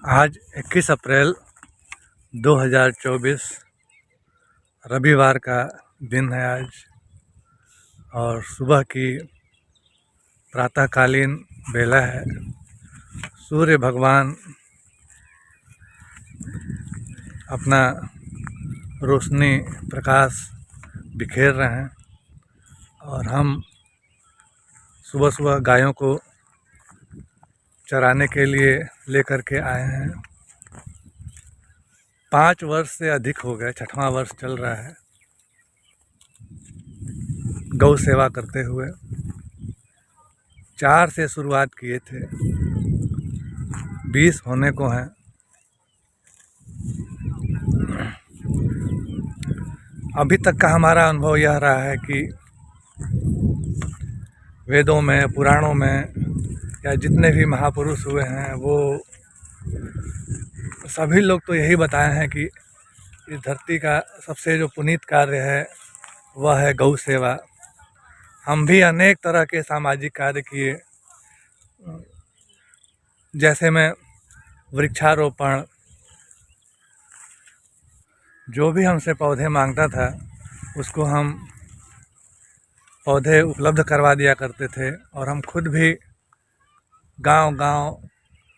आज 21 अप्रैल 2024 रविवार का दिन है आज। और सुबह की प्रातःकालीन बेला है। सूर्य भगवान अपना रोशनी प्रकाश बिखेर रहे हैं और हम सुबह सुबह गायों को चराने के लिए लेकर के आए हैं। 5 वर्ष से अधिक हो गए, 6वां वर्ष चल रहा है गौ सेवा करते हुए। 4 से शुरुआत किए थे, 20 होने को हैं। अभी तक का हमारा अनुभव यह रहा है कि वेदों में, पुराणों में या जितने भी महापुरुष हुए हैं वो सभी लोग तो यही बताए हैं कि इस धरती का सबसे जो पुनीत कार्य है वह है गौ सेवा। हम भी अनेक तरह के सामाजिक कार्य किए, जैसे में वृक्षारोपण। जो भी हमसे पौधे मांगता था उसको हम पौधे उपलब्ध करवा दिया करते थे और हम खुद भी गांव-गांव,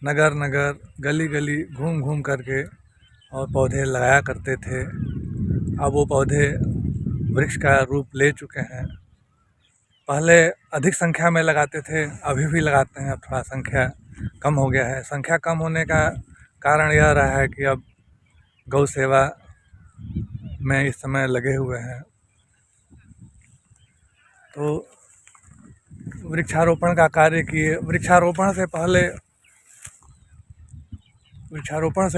नगर-नगर, गली-गली घूम घूम करके और पौधे लगाया करते थे। अब वो पौधे वृक्ष का रूप ले चुके हैं। पहले अधिक संख्या में लगाते थे, अभी भी लगाते हैं, अब थोड़ा संख्या कम हो गया है। संख्या कम होने का कारण यह रहा है कि अब गौ सेवा में इस समय लगे हुए हैं। तो वृक्षारोपण का कार्य किए। वृक्षारोपण से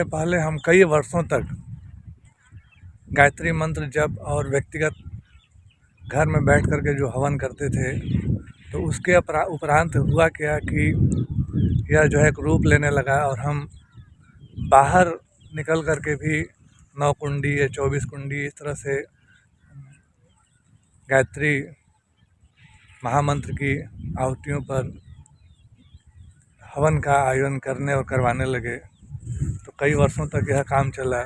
पहले हम कई वर्षों तक गायत्री मंत्र जप और व्यक्तिगत घर में बैठ कर के जो हवन करते थे, तो उसके उपरांत हुआ क्या कि यह जो है एक रूप लेने लगा और हम बाहर निकल कर के भी 9 कुंडी या 24 कुंडी इस तरह से गायत्री महामंत्र की आहुतियों पर हवन का आयोजन करने और करवाने लगे। तो कई वर्षों तक यह काम चला।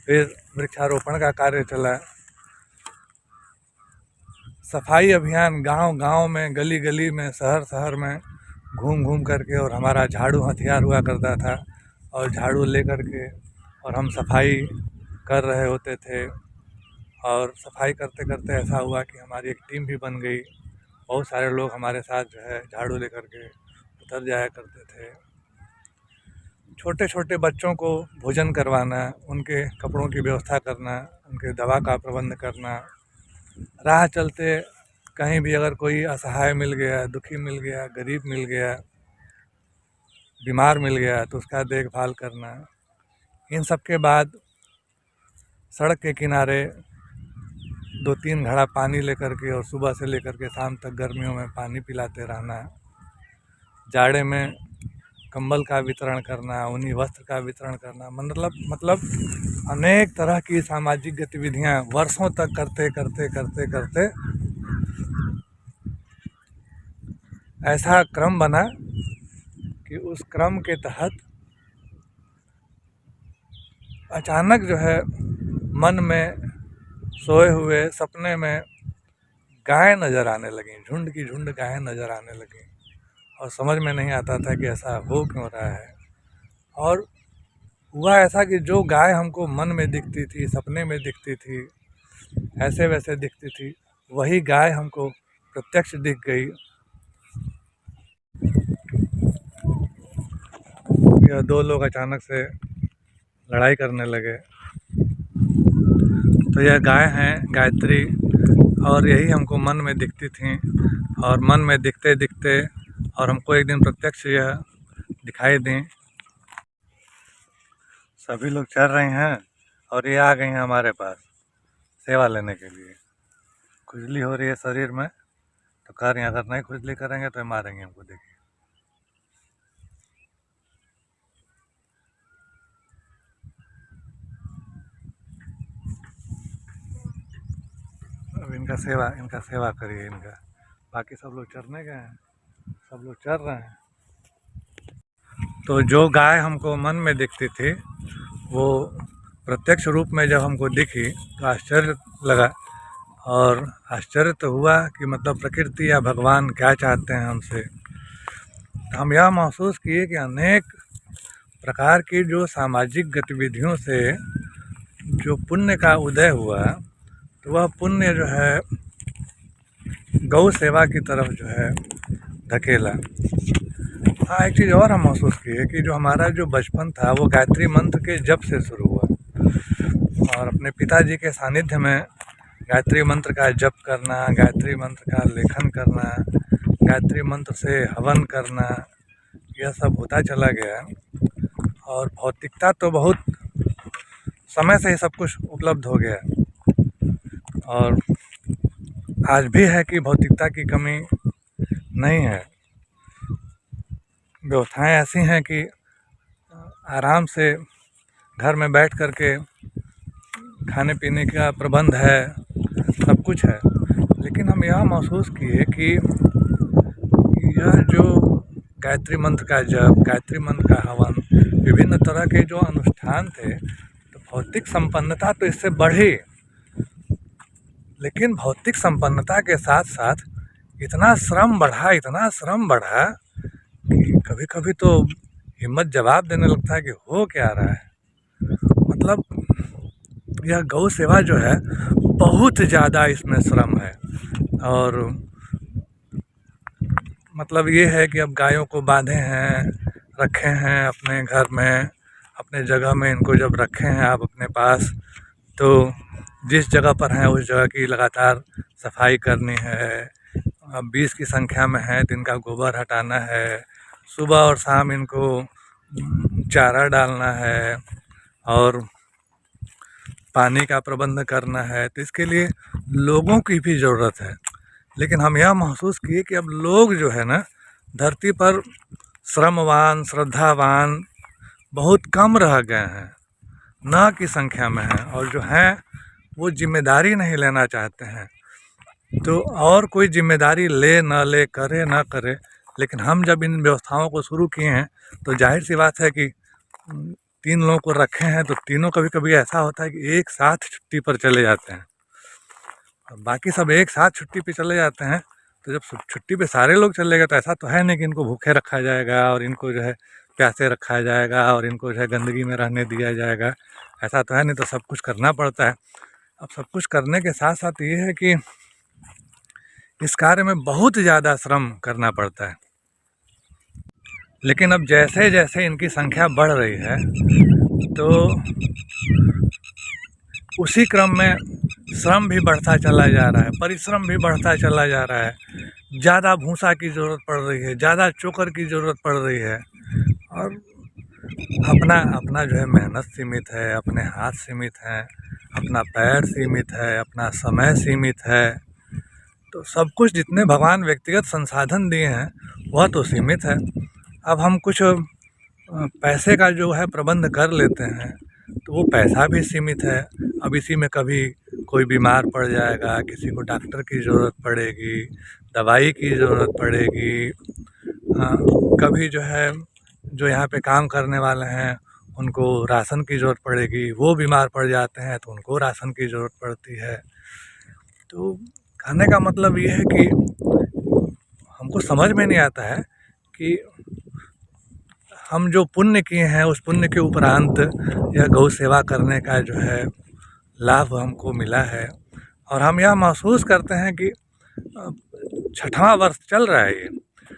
फिर वृक्षारोपण का कार्य चला। सफाई अभियान गांव-गांव में, गली-गली में, शहर-शहर में घूम घूम करके, और हमारा झाड़ू हथियार हुआ करता था और झाड़ू लेकर के और हम सफाई कर रहे होते थे। और सफाई करते करते ऐसा हुआ कि हमारी एक टीम भी बन गई। बहुत सारे लोग हमारे साथ जो है झाड़ू लेकर के उतर जाया करते थे। छोटे छोटे बच्चों को भोजन करवाना, उनके कपड़ों की व्यवस्था करना, उनके दवा का प्रबंध करना। राह चलते कहीं भी अगर कोई असहाय मिल गया, दुखी मिल गया, गरीब मिल गया, बीमार मिल गया, तो उसका देखभाल करना। इन सब के बाद सड़क के किनारे 2-3 घड़ा पानी लेकर के और सुबह से लेकर के शाम तक गर्मियों में पानी पिलाते रहना। जाड़े में कंबल का वितरण करना, ऊनी वस्त्र का वितरण करना। मतलब अनेक तरह की सामाजिक गतिविधियां वर्षों तक करते करते करते करते ऐसा क्रम बना कि उस क्रम के तहत अचानक जो है मन में सोए हुए सपने में गाय नज़र आने लगी। झुंड की झुंड गायें नज़र आने लगी और समझ में नहीं आता था कि ऐसा हो क्यों रहा है। और हुआ ऐसा कि जो गाय हमको मन में दिखती थी, सपने में दिखती थी, ऐसे वैसे दिखती थी, वही गाय हमको प्रत्यक्ष दिख गई। यह 2 लोग अचानक से लड़ाई करने लगे। तो यह गाय हैं गायत्री, और यही हमको मन में दिखती थी। और मन में दिखते दिखते और हमको एक दिन प्रत्यक्ष यह दिखाई दी। सभी लोग चल रहे हैं और ये आ गई हैं हमारे पास सेवा लेने के लिए। खुजली हो रही है शरीर में, तो कह रही हैं अगर नहीं खुजली करेंगे तो मारेंगे हमको। देखिए, अब इनका सेवा करिए इनका। बाकी सब लोग चरने गए हैं, सब लोग चर रहे हैं। तो जो गाय हमको मन में दिखती थी वो प्रत्यक्ष रूप में जब हमको दिखी तो आश्चर्य लगा। और आश्चर्य तो हुआ कि मतलब प्रकृति या भगवान क्या चाहते हैं हमसे। हम यह महसूस किए कि अनेक प्रकार की जो सामाजिक गतिविधियों से जो पुण्य का उदय हुआ, तो वह पुण्य जो है गौ सेवा की तरफ जो है धकेला। हाँ, एक चीज़ और हम महसूस किए कि जो हमारा जो बचपन था वो गायत्री मंत्र के जप से शुरू हुआ। और अपने पिताजी के सानिध्य में गायत्री मंत्र का जप करना, गायत्री मंत्र का लेखन करना, गायत्री मंत्र से हवन करना, यह सब होता चला गया। और भौतिकता तो बहुत समय से ही सब कुछ उपलब्ध हो गया, और आज भी है कि भौतिकता की कमी नहीं है। व्यवस्थाएं ऐसी हैं कि आराम से घर में बैठ कर के खाने पीने का प्रबंध है, सब कुछ है। लेकिन हम यह महसूस किए कि यह जो गायत्री मंत्र का जप, गायत्री मंत्र का हवन, विभिन्न तरह के जो अनुष्ठान थे, तो भौतिक संपन्नता तो इससे बढ़ी, लेकिन भौतिक संपन्नता के साथ साथ इतना श्रम बढ़ा कि कभी कभी तो हिम्मत जवाब देने लगता है कि हो क्या रहा है। मतलब यह गौ सेवा जो है बहुत ज़्यादा इसमें श्रम है। और मतलब ये है कि अब गायों को बांधे हैं, रखे हैं अपने घर में, अपने जगह में इनको जब रखे हैं आप अपने पास, तो जिस जगह पर हैं उस जगह की लगातार सफाई करनी है। अब 20 की संख्या में है तो इनका गोबर हटाना है, सुबह और शाम इनको चारा डालना है और पानी का प्रबंध करना है। तो इसके लिए लोगों की भी ज़रूरत है। लेकिन हम यह महसूस किए कि अब लोग जो है ना, धरती पर श्रमवान, श्रद्धावान बहुत कम रह गए हैं, न की संख्या में हैं। और जो हैं वो जिम्मेदारी नहीं लेना चाहते हैं। तो और कोई जिम्मेदारी ले न ले, करे न करे, लेकिन हम जब इन व्यवस्थाओं को शुरू किए हैं तो जाहिर सी बात है कि 3 लोगों को रखे हैं तो तीनों कभी कभी ऐसा होता है कि एक साथ छुट्टी पर चले जाते हैं। बाकी सब एक साथ छुट्टी पे चले जाते हैं, तो जब छुट्टी पे सारे लोग चले गए तो ऐसा तो है नहीं कि इनको भूखे रखा जाएगा और इनको जो है प्यासे रखा जाएगा और इनको जो है गंदगी में रहने दिया जाएगा। ऐसा तो है नहीं, तो सब कुछ करना पड़ता है। अब सब कुछ करने के साथ साथ ये है कि इस कार्य में बहुत ज़्यादा श्रम करना पड़ता है। लेकिन अब जैसे जैसे इनकी संख्या बढ़ रही है तो उसी क्रम में श्रम भी बढ़ता चला जा रहा है, परिश्रम भी बढ़ता चला जा रहा है। ज़्यादा भूसा की ज़रूरत पड़ रही है, ज़्यादा चोकर की ज़रूरत पड़ रही है। और अपना अपना जो है मेहनत सीमित है, अपने हाथ सीमित हैं, अपना पैर सीमित है, अपना समय सीमित है। तो सब कुछ जितने भगवान व्यक्तिगत संसाधन दिए हैं वह तो सीमित है। अब हम कुछ पैसे का जो है प्रबंध कर लेते हैं तो वो पैसा भी सीमित है। अब इसी में कभी कोई बीमार पड़ जाएगा, किसी को डॉक्टर की ज़रूरत पड़ेगी, दवाई की ज़रूरत पड़ेगी। कभी जो है जो यहाँ पे काम करने वाले हैं उनको राशन की ज़रूरत पड़ेगी, वो बीमार पड़ जाते हैं तो उनको राशन की ज़रूरत पड़ती है। तो कहने का मतलब ये है कि हमको समझ में नहीं आता है कि हम जो पुण्य किए हैं उस पुण्य के उपरांत यह गौ सेवा करने का जो है लाभ हमको मिला है। और हम यह महसूस करते हैं कि 6वां वर्ष चल रहा है ये,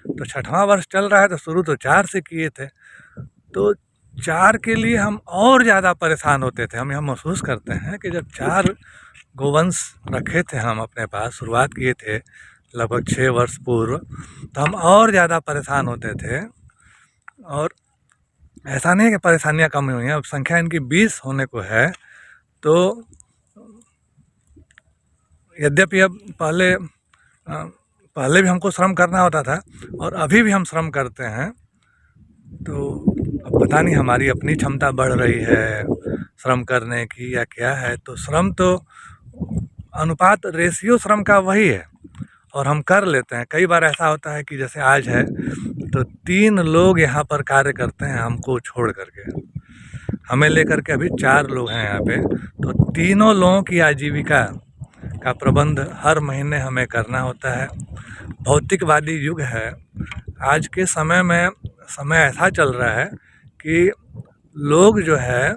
तो 6वां वर्ष चल रहा है तो शुरू तो 4 से किए थे, तो 4 के लिए हम और ज़्यादा परेशान होते थे। हम यह महसूस करते हैं कि जब 4 गोवंश रखे थे हम अपने पास, शुरुआत किए थे लगभग 6 वर्ष पूर्व, तो हम और ज़्यादा परेशान होते थे। और ऐसा नहीं है कि परेशानियां कम हुई हैं, अब संख्या इनकी 20 होने को है। तो यद्यपि अब पहले भी हमको श्रम करना होता था और अभी भी हम श्रम करते हैं, तो अब पता नहीं हमारी अपनी क्षमता बढ़ रही है श्रम करने की या क्या है। तो श्रम तो अनुपात रेशियो श्रम का वही है और हम कर लेते हैं। कई बार ऐसा होता है कि जैसे आज है तो 3 लोग यहाँ पर कार्य करते हैं हमको छोड़ करके। हमें लेकर के अभी 4 लोग हैं यहाँ पे। तो तीनों लोगों की आजीविका का प्रबंध हर महीने हमें करना होता है। भौतिकवादी युग है। आज के समय में समय ऐसा चल रहा है कि लोग जो है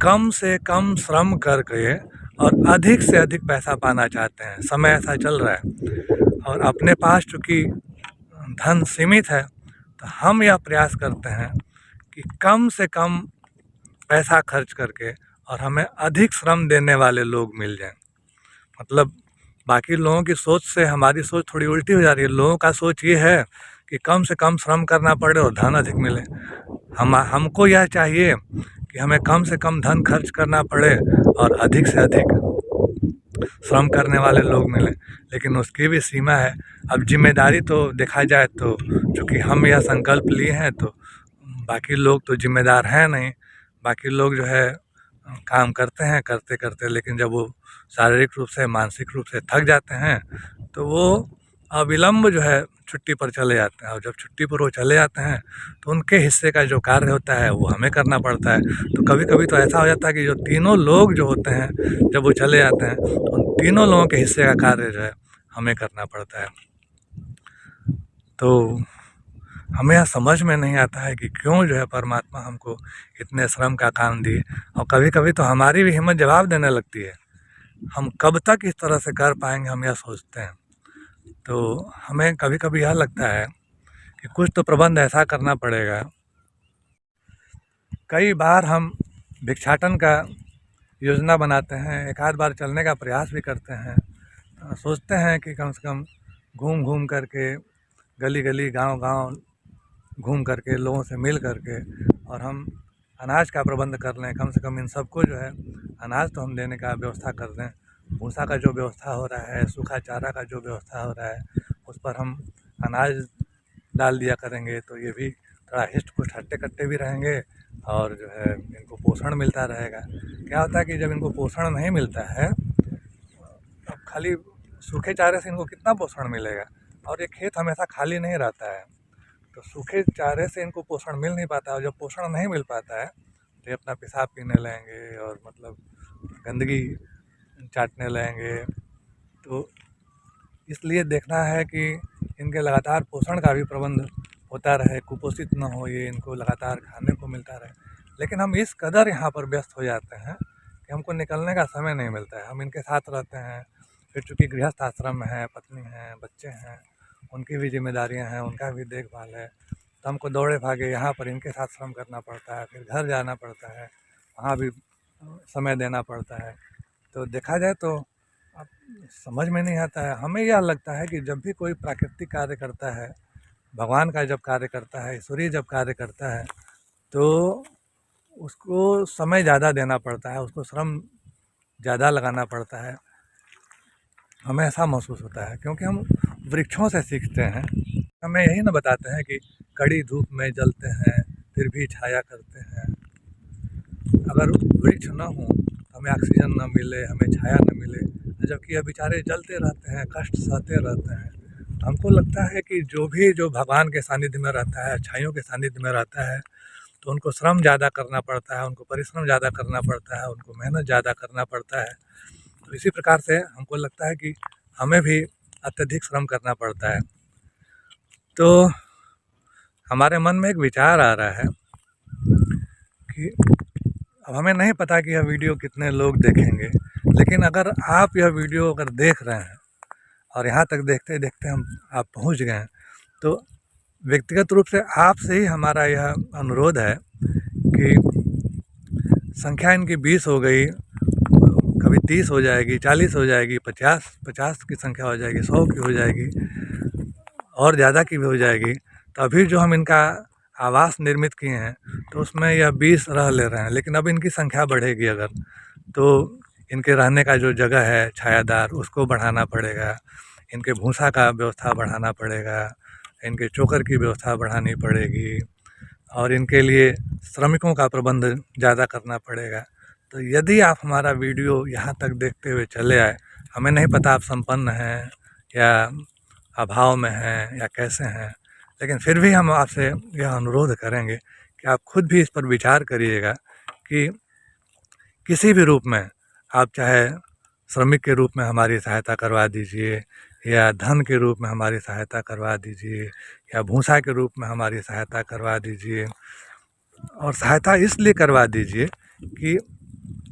कम से कम श्रम करके और अधिक से अधिक पैसा पाना चाहते हैं। समय ऐसा चल रहा है और अपने पास चूँकि धन सीमित है तो हम यह प्रयास करते हैं कि कम से कम पैसा खर्च करके और हमें अधिक श्रम देने वाले लोग मिल जाएं। मतलब बाकी लोगों की सोच से हमारी सोच थोड़ी उल्टी हो जा रही है। लोगों का सोच ये है कि कम से कम श्रम करना पड़े और धन अधिक मिले। हमको यह चाहिए कि हमें कम से कम धन खर्च करना पड़े और अधिक से अधिक श्रम करने वाले लोग मिले, लेकिन उसकी भी सीमा है। अब जिम्मेदारी तो देखा जाए तो चूँकि हम यह संकल्प लिए हैं तो बाकी लोग तो जिम्मेदार हैं नहीं। बाकी लोग जो है काम करते हैं करते करते, लेकिन जब वो शारीरिक रूप से मानसिक रूप से थक जाते हैं तो वो अविलंब जो है छुट्टी पर चले जाते हैं। और जब छुट्टी पर वो चले जाते हैं तो उनके हिस्से का जो कार्य होता है वो हमें करना पड़ता है। तो कभी कभी तो ऐसा हो जाता है कि जो तीनों लोग जो होते हैं जब वो चले जाते हैं तो उन तीनों लोगों के हिस्से का कार्य जो है हमें करना पड़ता है। तो हमें यह समझ में नहीं आता है कि क्यों जो है परमात्मा हमको इतने श्रम का काम दिए। और कभी कभी तो हमारी भी हिम्मत जवाब देने लगती है। हम कब तक इस तरह से कर पाएंगे, हम यह सोचते हैं। तो हमें कभी कभी यह लगता है कि कुछ तो प्रबंध ऐसा करना पड़ेगा। कई बार हम भिक्षाटन का योजना बनाते हैं, एक आध बार चलने का प्रयास भी करते हैं। सोचते हैं कि कम से कम घूम घूम करके गली गली गांव गांव घूम करके लोगों से मिल करके और हम अनाज का प्रबंध कर लें। कम से कम इन सबको जो है अनाज तो हम देने का व्यवस्था कर दें। भूसा का जो व्यवस्था हो रहा है, सूखा चारा का जो व्यवस्था हो रहा है, उस पर हम अनाज डाल दिया करेंगे तो ये भी थोड़ा हिस्ट पुस्ट हट्टे कट्टे भी रहेंगे और जो है इनको पोषण मिलता रहेगा। क्या होता है कि जब इनको पोषण नहीं मिलता है, अब खाली सूखे चारे से इनको कितना पोषण मिलेगा। और ये खेत हमेशा खाली नहीं रहता है, तो सूखे चारे से इनको पोषण मिल नहीं पाता है। और जब पोषण नहीं मिल पाता है तो ये अपना पेशाब पीने लगेंगे और मतलब गंदगी चाटने लगेंगे। तो इसलिए देखना है कि इनके लगातार पोषण का भी प्रबंध होता रहे, कुपोषित न हो ये, इनको लगातार खाने को मिलता रहे। लेकिन हम इस कदर यहाँ पर व्यस्त हो जाते हैं कि हमको निकलने का समय नहीं मिलता है। हम इनके साथ रहते हैं, फिर चूँकि गृहस्थ आश्रम में है, पत्नी है, बच्चे हैं, उनकी भी जिम्मेदारियां हैं, उनका भी देखभाल है। तो हमको दौड़े भागे यहाँ पर इनके साथ श्रम करना पड़ता है, फिर घर जाना पड़ता है, वहाँ भी समय देना पड़ता है। तो देखा जाए तो अब समझ में नहीं आता है। हमें यह लगता है कि जब भी कोई प्राकृतिक कार्य करता है, भगवान का जब कार्य करता है, ईश्वरीय जब कार्य करता है, तो उसको समय ज़्यादा देना पड़ता है, उसको श्रम ज़्यादा लगाना पड़ता है। हमें ऐसा महसूस होता है क्योंकि हम वृक्षों से सीखते हैं। हमें यही ना बताते हैं कि कड़ी धूप में जलते हैं फिर भी छाया करते हैं। अगर वृक्ष न हो तो हमें ऑक्सीजन न मिले, हमें छाया न मिले, जबकि ये बेचारे जलते रहते हैं, कष्ट सहते रहते हैं। तो हमको लगता है कि जो भगवान के सानिध्य में रहता है, अच्छाइयों के सानिध्य में रहता है, तो उनको श्रम ज़्यादा करना पड़ता है, उनको परिश्रम ज़्यादा करना पड़ता है, उनको मेहनत ज़्यादा करना पड़ता है। तो इसी प्रकार से हमको लगता है कि हमें भी अत्यधिक श्रम करना पड़ता है। तो हमारे मन में एक विचार आ रहा है कि अब हमें नहीं पता कि यह वीडियो कितने लोग देखेंगे, लेकिन अगर आप यह वीडियो अगर देख रहे हैं और यहाँ तक देखते देखते आप पहुँच गए हैं, तो व्यक्तिगत रूप से आपसे ही हमारा यह अनुरोध है कि संख्या इनकी 20 हो गई, कभी 30 हो जाएगी, 40 हो जाएगी, 50 की संख्या हो जाएगी, 100 की हो जाएगी और ज़्यादा की भी हो जाएगी। तो अभी जो हम इनका आवास निर्मित किए हैं तो उसमें यह 20 रह ले रहे हैं, लेकिन अब इनकी संख्या बढ़ेगी अगर, तो इनके रहने का जो जगह है छायादार उसको बढ़ाना पड़ेगा, इनके भूसा का व्यवस्था बढ़ाना पड़ेगा, इनके चोकर की व्यवस्था बढ़ानी पड़ेगी और इनके लिए श्रमिकों का प्रबंध ज़्यादा करना पड़ेगा। तो यदि आप हमारा वीडियो यहाँ तक देखते हुए चले आए, हमें नहीं पता आप संपन्न हैं या अभाव में हैं या कैसे हैं, लेकिन फिर भी हम आपसे यह अनुरोध करेंगे कि आप खुद भी इस पर विचार करिएगा कि किसी भी रूप में आप चाहे श्रमिक के रूप में हमारी सहायता करवा दीजिए, या धन के रूप में हमारी सहायता करवा दीजिए, या भूसा के रूप में हमारी सहायता करवा दीजिए। और सहायता इसलिए करवा दीजिए कि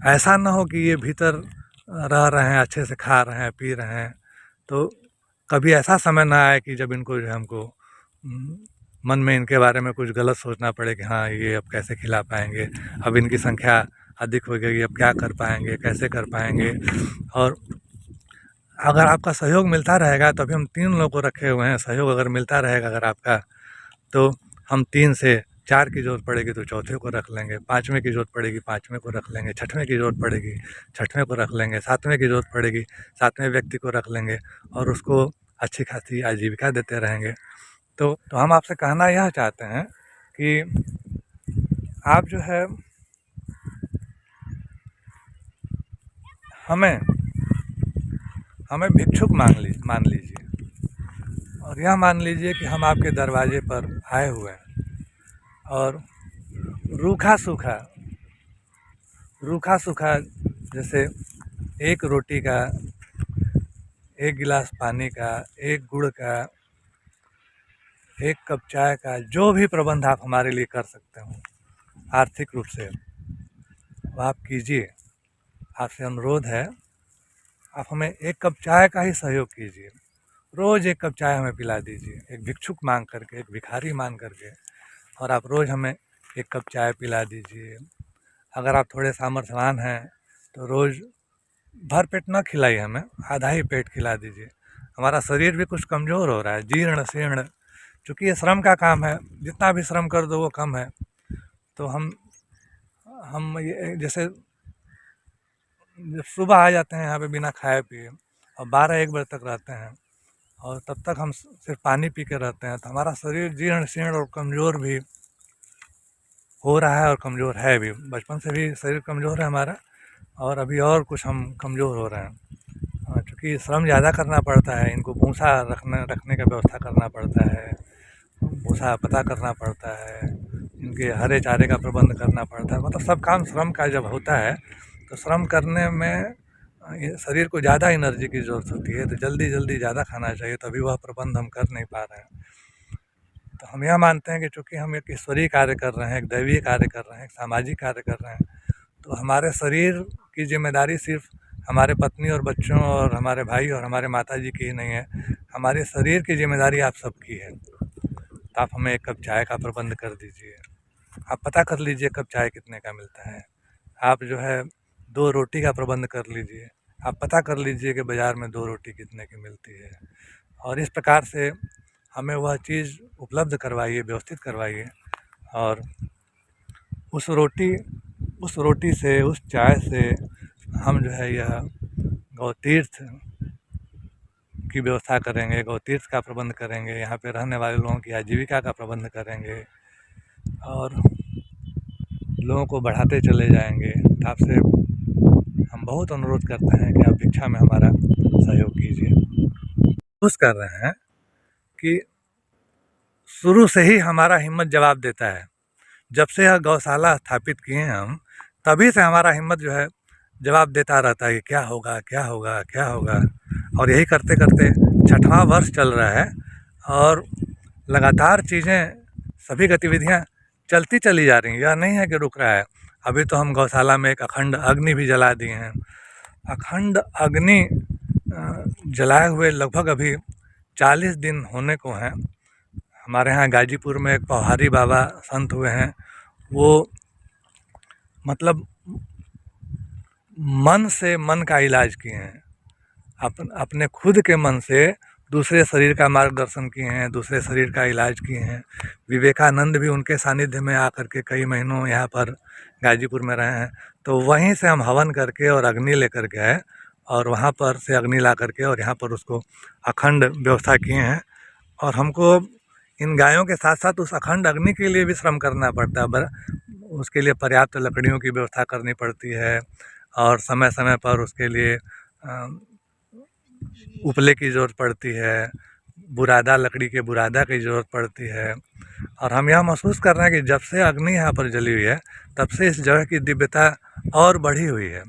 ऐसा ना हो कि ये भीतर रह रहे हैं, अच्छे से खा रहे हैं, पी रहे हैं, तो कभी ऐसा समय ना आए कि जब इनको जो है हमको मन में इनके बारे में कुछ गलत सोचना पड़े कि हाँ ये अब कैसे खिला पाएंगे, अब इनकी संख्या अधिक हो गई, अब क्या कर पाएंगे, कैसे कर पाएंगे। और अगर आपका सहयोग मिलता रहेगा, तो अभी हम 3 लोगों को रखे हुए हैं, सहयोग अगर मिलता रहेगा अगर आपका, तो हम 3 से 4 की ज़रूरत पड़ेगी तो चौथे को रख लेंगे, 5वें की ज़रूरत पड़ेगी 5वें को रख लेंगे, 6वें की ज़रूरत पड़ेगी 6वें को रख लेंगे, 7वें की ज़रूरत पड़ेगी 7वें व्यक्ति को रख लेंगे, और उसको अच्छी खासी आजीविका देते रहेंगे। तो हम आपसे कहना यह चाहते हैं कि आप जो है हमें भिक्षुक मान लीजिए, और यह मान लीजिए कि हम आपके दरवाजे पर आए हुए हैं, और रूखा सूखा जैसे एक रोटी का, एक गिलास पानी का, एक गुड़ का, एक कप चाय का, जो भी प्रबंध आप हमारे लिए कर सकते हो आर्थिक रूप से, वो आप कीजिए। आपसे अनुरोध है, आप हमें एक कप चाय का ही सहयोग कीजिए। रोज़ एक कप चाय हमें पिला दीजिए, एक भिक्षुक मांग करके, एक भिखारी मांग करके, और आप रोज़ हमें एक कप चाय पिला दीजिए। अगर आप थोड़े सामर्थ्यवान हैं तो रोज़ भर पेट ना खिलाइए हमें, आधा ही पेट खिला दीजिए। हमारा शरीर भी कुछ कमज़ोर हो रहा है, जीर्ण शीर्ण, चूँकि ये श्रम का काम है, जितना भी श्रम कर दो वो कम है। तो हम ये जैसे जब सुबह आ जाते हैं यहाँ पे बिना खाए पिए, और 12-1 बजे तक रहते हैं, और तब तक हम सिर्फ पानी पी के रहते हैं, तो हमारा शरीर जीर्ण शीर्ण और कमज़ोर भी हो रहा है, और कमज़ोर है भी। बचपन से भी शरीर कमज़ोर है हमारा, और अभी और कुछ हम कमज़ोर हो रहे हैं, क्योंकि श्रम ज़्यादा करना पड़ता है। इनको भूसा रखने का व्यवस्था करना पड़ता है, भूसा पता करना पड़ता है, इनके हरे चारे का प्रबंध करना पड़ता है। मतलब सब काम श्रम का जब होता है, तो श्रम करने में शरीर को ज़्यादा एनर्जी की ज़रूरत होती है, तो जल्दी जल्दी ज़्यादा खाना चाहिए, तभी वह प्रबंध हम कर नहीं पा रहे हैं। तो हम यह मानते हैं कि चूँकि हम एक ईश्वरीय कार्य कर रहे हैं, एक दैवीय कार्य कर रहे हैं, एक सामाजिक कार्य कर रहे हैं, तो हमारे शरीर की जिम्मेदारी सिर्फ हमारे पत्नी और बच्चों और हमारे भाई और हमारे माताजी की ही नहीं है, हमारे शरीर की जिम्मेदारी आप सबकी है। तो आप हमें एक कप चाय का प्रबंध कर दीजिए। आप पता कर लीजिए कप चाय कितने का मिलता है। आप जो है 2 रोटी का प्रबंध कर लीजिए। आप पता कर लीजिए कि बाज़ार में 2 रोटी कितने की मिलती है, और इस प्रकार से हमें वह चीज़ उपलब्ध करवाइए, व्यवस्थित करवाइए। और उस रोटी से, उस चाय से हम जो है यह गौतीर्थ की व्यवस्था करेंगे, गौतीर्थ का प्रबंध करेंगे, यहाँ पे रहने वाले लोगों की आजीविका का प्रबंध करेंगे, और लोगों को बढ़ाते चले जाएंगे। तो आपसे हम बहुत अनुरोध करते हैं कि आप भिक्षा में हमारा सहयोग कीजिए। कोशिश कर रहे हैं कि शुरू से ही हमारा हिम्मत जवाब देता है। जब से यह गौशाला स्थापित किए हैं हम, तभी से हमारा हिम्मत जो है जवाब देता रहता है कि क्या होगा, क्या होगा, क्या होगा। और यही करते करते 6वां वर्ष चल रहा है, और लगातार चीज़ें, सभी गतिविधियाँ चलती चली जा रही हैं, यह नहीं है कि रुक रहा है। अभी तो हम गौशाला में एक अखंड अग्नि भी जला दिए हैं। अखंड अग्नि जलाए हुए लगभग अभी 40 दिन होने को हैं। हमारे यहाँ गाजीपुर में एक पौहारी बाबा संत हुए हैं, वो मतलब मन से मन का इलाज किए हैं, अपने खुद के मन से दूसरे शरीर का मार्गदर्शन किए हैं, दूसरे शरीर का इलाज किए हैं। विवेकानंद भी उनके सानिध्य में आकर के कई महीनों यहाँ पर गाजीपुर में रहे हैं। तो वहीं से हम हवन करके और अग्नि लेकर के आए, और वहाँ पर से अग्नि ला करके और यहाँ पर उसको अखंड व्यवस्था किए हैं। और हमको इन गायों के साथ साथ उस अखंड अग्नि के लिए भी श्रम करना पड़ता है। उसके लिए पर्याप्त लकड़ियों की व्यवस्था करनी पड़ती है, और समय समय पर उसके लिए उपले की ज़रूरत पड़ती है, बुरादा, लकड़ी के बुरादा की ज़रूरत पड़ती है। और हम यह महसूस कर रहे हैं कि जब से अग्नि यहाँ पर जली हुई है तब से इस जगह की दिव्यता और बढ़ी हुई है।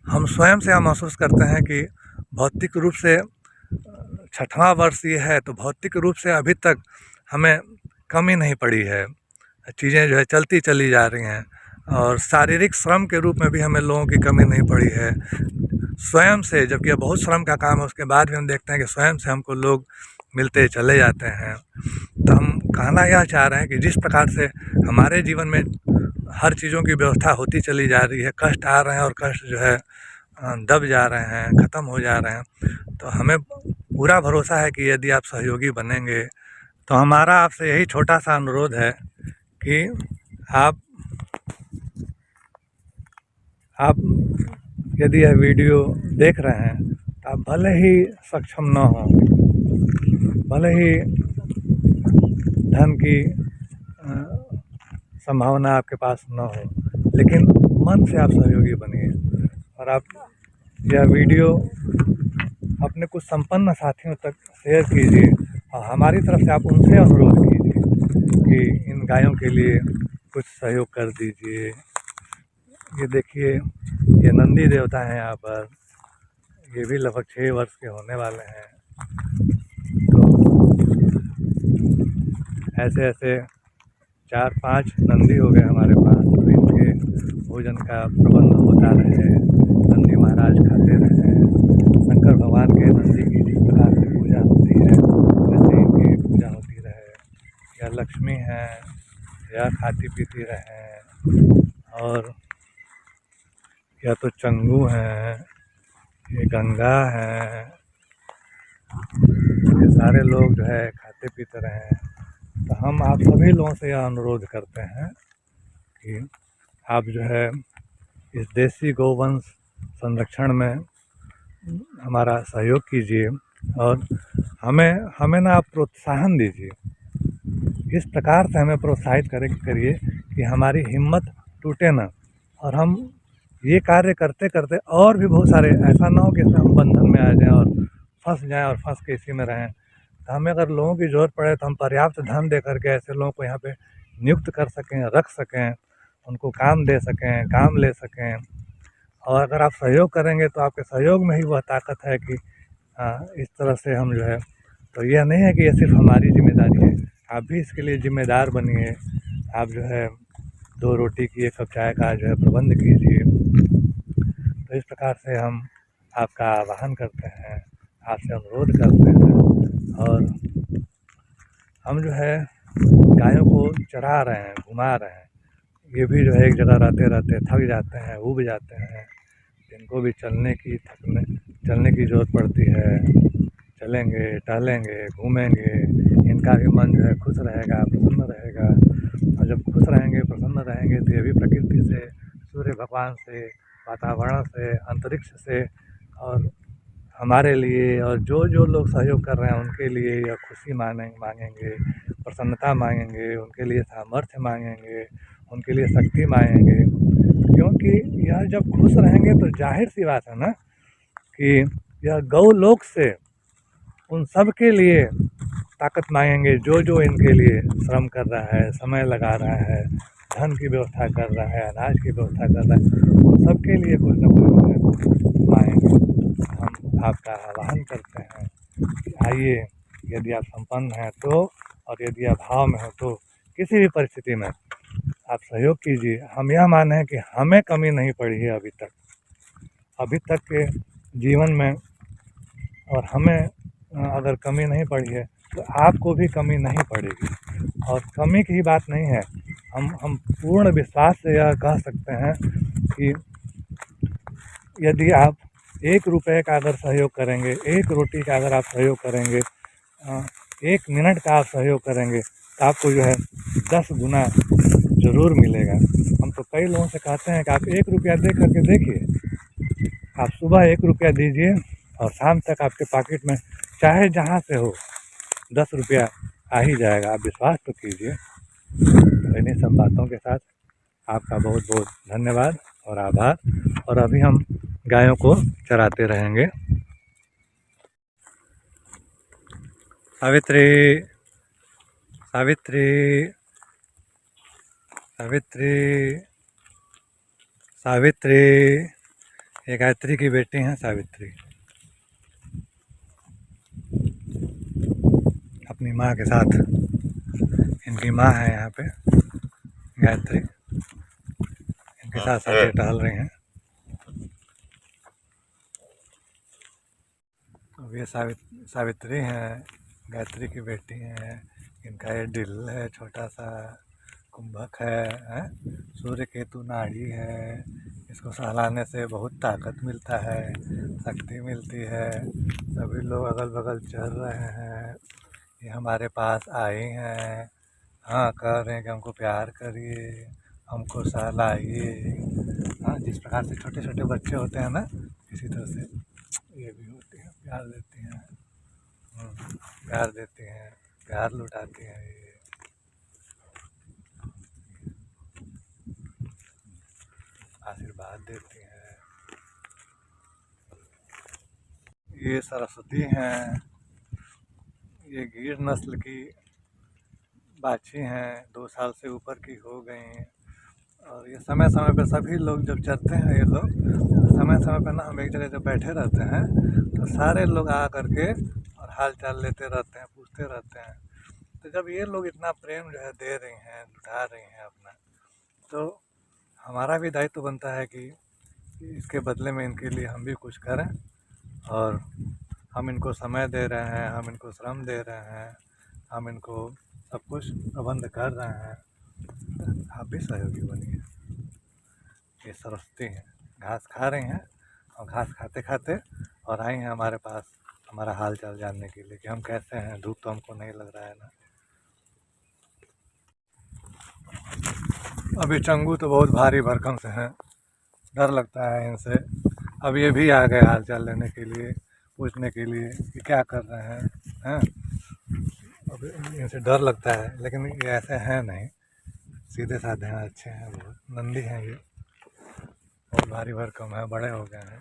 हम स्वयं से यह महसूस करते हैं कि भौतिक रूप से 6वां वर्ष ये है, तो भौतिक रूप से अभी तक हमें कमी नहीं पड़ी है, चीज़ें जो है चलती चली जा रही हैं। और शारीरिक श्रम के रूप में भी हमें लोगों की कमी नहीं पड़ी है। स्वयं से, जबकि यह बहुत श्रम का काम है, उसके बाद भी हम देखते हैं कि स्वयं से हमको लोग मिलते चले जाते हैं। तो हम कहना यह चाह रहे हैं कि जिस प्रकार से हमारे जीवन में हर चीज़ों की व्यवस्था होती चली जा रही है, कष्ट आ रहे हैं और कष्ट जो है दब जा रहे हैं, ख़त्म हो जा रहे हैं, तो हमें पूरा भरोसा है कि यदि आप सहयोगी बनेंगे तो हमारा आपसे यही छोटा सा अनुरोध है कि आप यदि यह वीडियो देख रहे हैं तो आप भले ही सक्षम न हों, भले ही धन की संभावना आपके पास न हो, लेकिन मन से आप सहयोगी बनिए। और आप यह वीडियो अपने कुछ संपन्न साथियों तक शेयर कीजिए और हमारी तरफ से आप उनसे अनुरोध कीजिए कि इन गायों के लिए कुछ सहयोग कर दीजिए। ये देखिए, ये नंदी देवता हैं यहाँ पर, ये भी लगभग 6 वर्ष के होने वाले हैं। तो ऐसे ऐसे 4-5 नंदी हो गए हमारे पास, तो इनके भोजन का प्रबंध होता रहे, नंदी महाराज खाते रहे। शंकर भगवान के नंदी की जिस प्रकार से पूजा होती है वैसे इनकी पूजा होती रहे। यह लक्ष्मी है, यह खाती पीती रहे। और यह तो चंगू है, ये गंगा है, ये सारे लोग जो है खाते पीते रहे। तो हम आप सभी लोगों से यह अनुरोध करते हैं कि आप जो है इस देसी गौवंश संरक्षण में हमारा सहयोग कीजिए और हमें ना आप प्रोत्साहन दीजिए। इस प्रकार से हमें प्रोत्साहित करिए कि हमारी हिम्मत टूटे ना, और हम ये कार्य करते करते और भी बहुत सारे, ऐसा ना हो कि इसमें हम बंधन में आ जाएं और फंस जाएं और फंस के इसी में रहें। तो हमें अगर लोगों की ज़रूरत पड़े तो हम पर्याप्त धन दे करके ऐसे लोगों को यहाँ पे नियुक्त कर सकें, रख सकें, उनको काम दे सकें, काम ले सकें। और अगर आप सहयोग करेंगे तो आपके सहयोग में ही वह ताकत है कि इस तरह से हम जो है, तो यह नहीं है कि ये सिर्फ हमारी जिम्मेदारी है, आप भी इसके लिए जिम्मेदार बनिए। आप जो है 2 रोटी की 1 कप चाय का जो है प्रबंध कीजिए। तो इस प्रकार से हम आपका आह्वान करते हैं, आपसे अनुरोध करते हैं। और हम जो है गायों को चरा रहे हैं, घुमा रहे हैं, ये भी जो है एक जगह रहते रहते थक जाते हैं, ऊब जाते हैं। इनको भी चलने की ज़रूरत पड़ती है। चलेंगे, टहलेंगे, घूमेंगे, इनका भी मन जो है खुश रहेगा, प्रसन्न रहेगा। और जब खुश रहेंगे, प्रसन्न रहेंगे तो ये भी प्रकृति से, सूर्य भगवान से, वातावरण से, अंतरिक्ष से और हमारे लिए और जो जो लोग सहयोग कर रहे हैं उनके लिए यह खुशी मांगेंगे, प्रसन्नता मांगेंगे, उनके लिए सामर्थ्य मांगेंगे, उनके लिए शक्ति मांगेंगे। क्योंकि यह जब खुश रहेंगे तो जाहिर सी बात है ना कि यह गौलोक से उन सब के लिए ताकत मांगेंगे जो जो इनके लिए श्रम कर रहा है, समय लगा रहा है, धन की व्यवस्था कर रहा है, अनाज की व्यवस्था कर रहा है, उन सब के लिए कुछ न कुछ मांगेंगे। हम आपका आह्वान करते हैं कि आइए, यदि आप संपन्न हैं तो, और यदि आप भाव में हो तो किसी भी परिस्थिति में आप सहयोग कीजिए। हम यह माने हैं कि हमें कमी नहीं पड़ी है अभी तक के जीवन में, और हमें अगर कमी नहीं पड़ी है तो आपको भी कमी नहीं पड़ेगी। और कमी की ही बात नहीं है, हम पूर्ण विश्वास से यह कह सकते हैं कि यदि आप 1 रुपये का अगर सहयोग करेंगे, 1 रोटी का अगर आप सहयोग करेंगे, 1 मिनट का आप सहयोग करेंगे तो आपको जो है 10 गुना ज़रूर मिलेगा। हम तो कई लोगों से कहते हैं कि आप 1 रुपया दे करके देखिए। आप सुबह 1 रुपया दीजिए और शाम तक आपके पॉकेट में चाहे जहाँ से हो 10 रुपया आ ही जाएगा। आप विश्वास तो कीजिए। तो इन्हीं सब बातों के साथ आपका बहुत बहुत धन्यवाद और आभार। और अभी हम गायों को चराते रहेंगे। सावित्री, सावित्री, सावित्री, सावित्री। ये गायत्री की बेटी हैं सावित्री, अपनी माँ के साथ। इनकी माँ है यहाँ पे गायत्री, इनके साथ साथ ये टहल रही हैं। अब ये सावित्री हैं, गायत्री की बेटी हैं। इनका ये दिल है, छोटा सा कुंभक है, सूर्य केतु नाड़ी है। इसको सहलाने से बहुत ताकत मिलता है, शक्ति मिलती है। सभी लोग अगल बगल चल रहे हैं। ये हमारे पास आई हैं, हाँ कह रहे हैं कि हमको प्यार करिए, हमको सहलाइए। हाँ, जिस प्रकार से छोटे छोटे बच्चे होते हैं ना, इसी तरह से ये भी होती हैं, प्यार देती हैं। प्यार देती हैं, प्यार लुटाती हैं। ये आशीर्वाद देती हैं। ये सरस्वती हैं, ये गिर नस्ल की बाछी हैं, 2 साल से ऊपर की हो गई हैं। और ये समय समय पे सभी लोग जब चलते हैं, ये लोग समय समय पे ना, हम एक जगह जब बैठे रहते हैं तो सारे लोग आ करके और हाल चाल लेते रहते हैं, पूछते रहते हैं। तो जब ये लोग इतना प्रेम जो है दे रही हैं, लुटा रही हैं अपना, तो हमारा भी दायित्व बनता है कि इसके बदले में इनके लिए हम भी कुछ करें। और हम इनको समय दे रहे हैं, हम इनको श्रम दे रहे हैं, हम इनको सब कुछ प्रबंध कर रहे हैं। आप भी सहयोगी बनिए। ये सरस्वती हैं, घास खा रही हैं, और घास खाते खाते और आई हैं हमारे पास हमारा हाल चाल जानने के लिए कि हम कैसे हैं। धूप तो हमको नहीं लग रहा है ना। अभी चंगू तो बहुत भारी भरकम से हैं, डर लगता है इनसे। अब ये भी आ गए हाल चाल लेने के लिए, पूछने के लिए कि क्या कर रहे हैं। अब इनसे डर लगता है, लेकिन ये ऐसे हैं नहीं, सीधे साधे हैं, अच्छे हैं, बहुत नंदी हैं ये, बहुत भारी भरकम है, बड़े हो गए हैं।